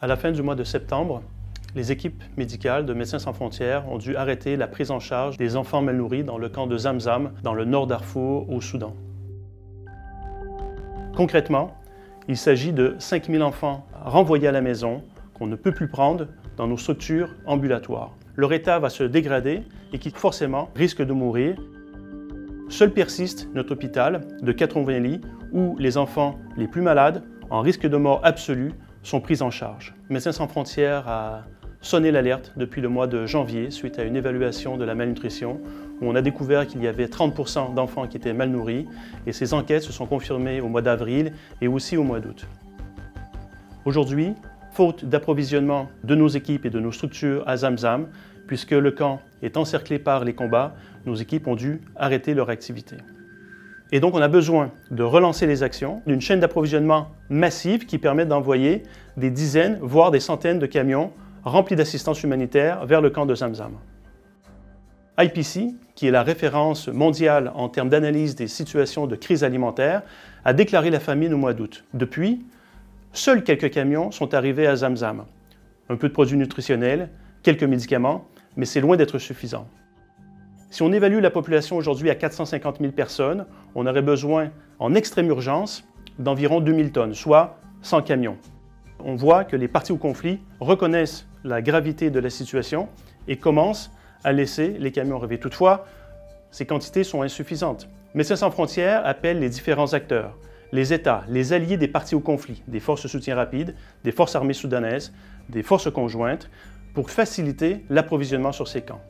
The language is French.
À la fin du mois de septembre, les équipes médicales de Médecins sans frontières ont dû arrêter la prise en charge des enfants mal nourris dans le camp de Zamzam, dans le nord Darfour, au Soudan. Concrètement, il s'agit de 5000 enfants renvoyés à la maison qu'on ne peut plus prendre dans nos structures ambulatoires. Leur état va se dégrader et qui forcément risquent de mourir. Seul persiste notre hôpital de 80 lits où les enfants les plus malades, en risque de mort absolue, sont pris en charge. Médecins sans frontières a sonné l'alerte depuis le mois de janvier suite à une évaluation de la malnutrition où on a découvert qu'il y avait 30% d'enfants qui étaient mal nourris et ces enquêtes se sont confirmées au mois d'avril et aussi au mois d'août. Aujourd'hui, faute d'approvisionnement de nos équipes et de nos structures à Zamzam, puisque le camp est encerclé par les combats, nos équipes ont dû arrêter leur activité. Et donc on a besoin de relancer les actions, d'une chaîne d'approvisionnement massive qui permet d'envoyer des dizaines, voire des centaines de camions remplis d'assistance humanitaire vers le camp de Zamzam. IPC, qui est la référence mondiale en termes d'analyse des situations de crise alimentaire, a déclaré la famine au mois d'août. Depuis, seuls quelques camions sont arrivés à Zamzam. Un peu de produits nutritionnels, quelques médicaments, mais c'est loin d'être suffisant. Si on évalue la population aujourd'hui à 450 000 personnes, on aurait besoin, en extrême urgence, d'environ 2000 tonnes, soit 100 camions. On voit que les parties au conflit reconnaissent la gravité de la situation et commencent à laisser les camions arriver. Toutefois, ces quantités sont insuffisantes. Médecins sans frontières appelle les différents acteurs, les États, les alliés des parties au conflit, des forces de soutien rapide, des forces armées soudanaises, des forces conjointes, pour faciliter l'approvisionnement sur ces camps.